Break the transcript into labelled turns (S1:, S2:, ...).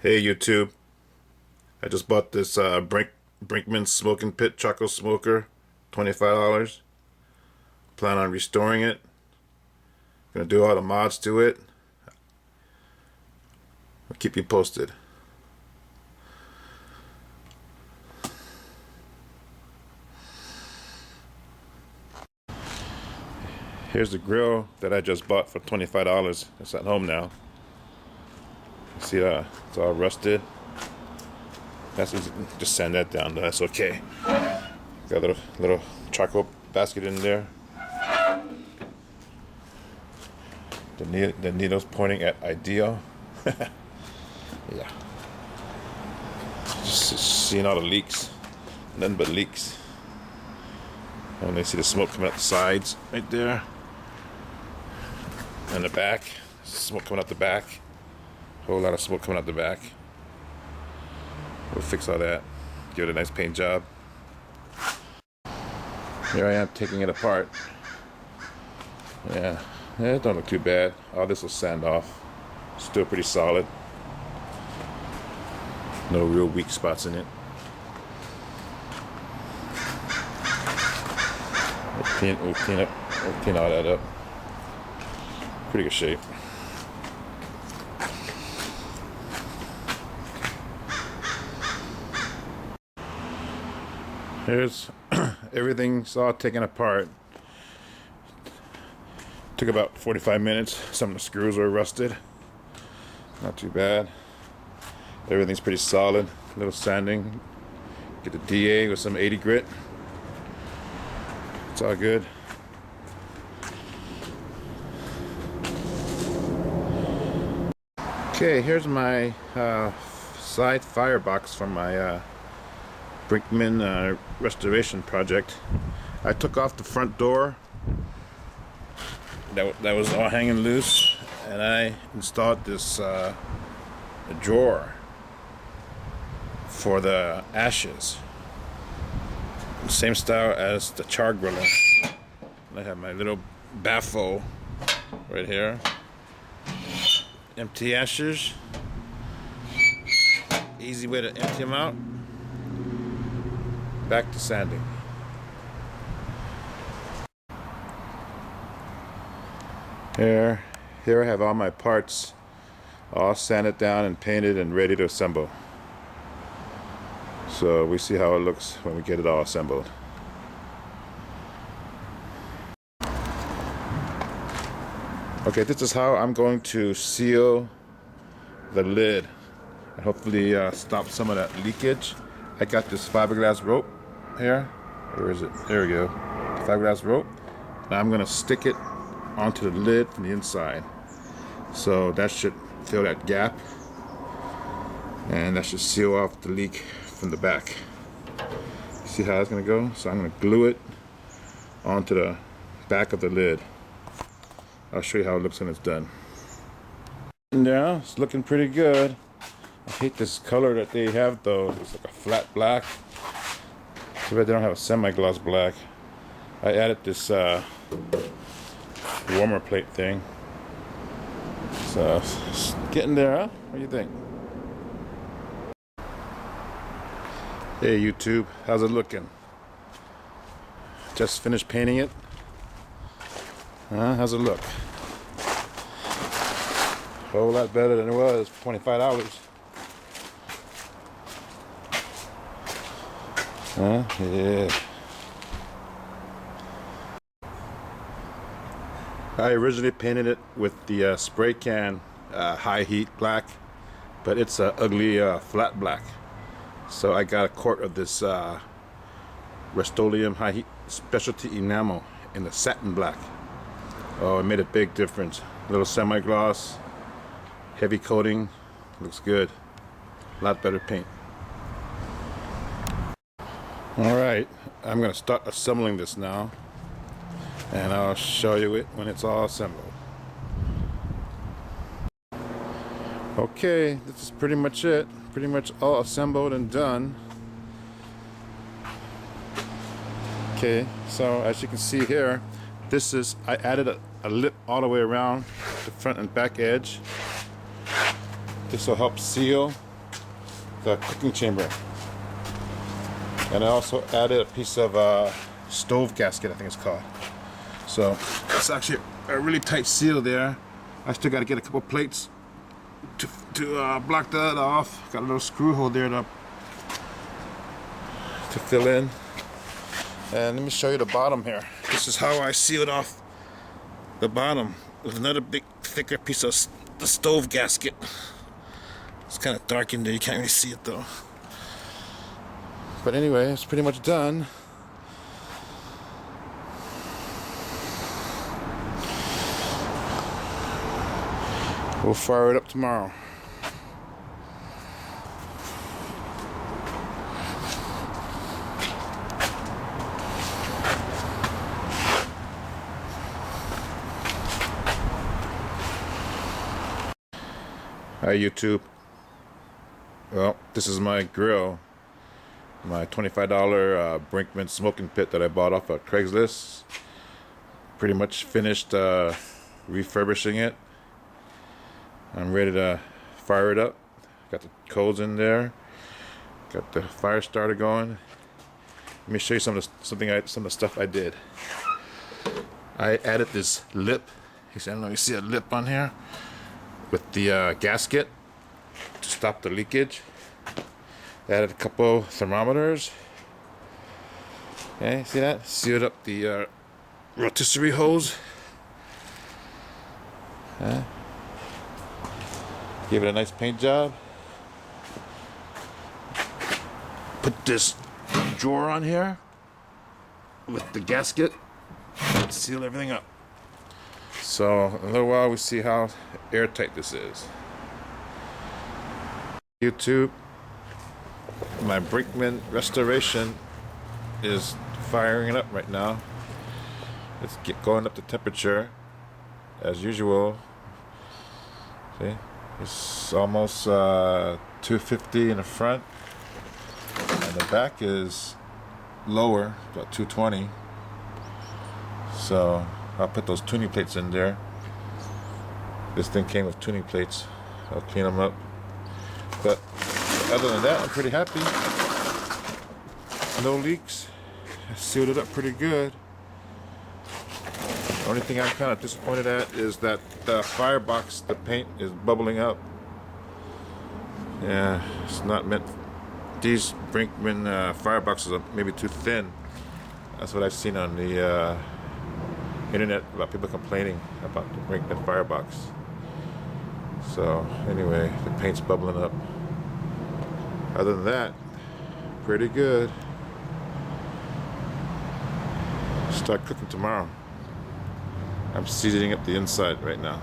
S1: Hey YouTube, I just bought this Brinkmann smoking pit charcoal smoker, $25. Plan on restoring it. Gonna do all the mods to it. I'll keep you posted. Here's the grill that I just bought for $25. It's at home now. See, it's all rusted. That's easy. Just sand that down. That's okay. Got a little charcoal basket in there. The needle's pointing at ideal. Yeah. Just seeing all the leaks. Nothing but leaks. And they see the smoke coming out the sides right there. And the back. Smoke coming out the back. Whole lot of smoke coming out the back. We'll fix all that. Give it a nice paint job. Here I am taking it apart. Yeah, it don't look too bad. All this will sand off. Still pretty solid. No real weak spots in it. We'll clean all that up. Pretty good shape. Here's everything's all taken apart. Took about 45 minutes. Some of the screws were rusted. Not too bad. Everything's pretty solid. A little sanding. Get the DA with some 80 grit. It's all good. Okay, here's my side firebox from my Brinkmann restoration project. I took off the front door that was all hanging loose, and I installed this a drawer for the ashes, same style as the char griller. I have my little baffle right here. Empty ashes, easy way to empty them out. Back to sanding. Here I have all my parts all sanded down and painted and ready to assemble. So we see how it looks when we get it all assembled. Okay, this is how I'm going to seal the lid and hopefully stop some of that leakage. I got this fiberglass rope here. Where is it? There we go. Fiberglass rope. Now I'm going to stick it onto the lid from the inside. So that should fill that gap. And that should seal off the leak from the back. See how that's going to go? So I'm going to glue it onto the back of the lid. I'll show you how it looks when it's done. Yeah, it's looking pretty good. I hate this color that they have though. It's like a flat black. Too bad they don't have a semi-gloss black. I added this warmer plate thing. So it's getting there, huh? What do you think? Hey YouTube, how's it looking? Just finished painting it. How's it look? A whole lot better than it was. $25. Yeah. I originally painted it with the spray can high heat black, but it's a ugly flat black. So I got a quart of this Rust-Oleum high heat specialty enamel in the satin black. Oh, it made a big difference. A little semi-gloss, heavy coating, looks good. A lot better paint. Alright, I'm going to start assembling this now, and I'll show you it when it's all assembled. Okay, this is pretty much it. Pretty much all assembled and done. Okay, so as you can see here, this is, I added a lip all the way around the front and back edge. This will help seal the cooking chamber. And I also added a piece of stove gasket, I think it's called. So it's actually a really tight seal there. I still got to get a couple plates to block that off. Got a little screw hole there to fill in. And let me show you the bottom here. This is how I sealed off the bottom with another big thicker piece of the stove gasket. It's kind of dark in there, you can't really see it though. But anyway, it's pretty much done. We'll fire it up tomorrow. Hi YouTube. Well, this is my grill. My $25 Brinkmann smoking pit that I bought off of Craigslist. Pretty much finished refurbishing it. I'm ready to fire it up. Got the coals in there. Got the fire starter going. Let me show you some of the stuff I did. I added this lip. I don't know if you see a lip on here with the gasket to stop the leakage. Added a couple thermometers. Okay, see that? Sealed up the rotisserie hose. Give it a nice paint job. Put this drawer on here with the gasket. Seal everything up. So in a little while we see how airtight this is. YouTube, my Brinkmann restoration is firing it up right now. It's going up the temperature as usual. See, it's almost 250 in the front, and the back is lower, about 220. So I'll put those tuning plates in there. This thing came with tuning plates. I'll clean them up. But other than that, I'm pretty happy. No leaks. I sealed it up pretty good. The only thing I'm kind of disappointed at is that the firebox, the paint is bubbling up. Yeah, it's not meant. These Brinkmann fireboxes are maybe too thin. That's what I've seen on the internet about people complaining about the Brinkmann firebox. So anyway, the paint's bubbling up. Other than that, pretty good. Start cooking tomorrow. I'm seasoning up the inside right now.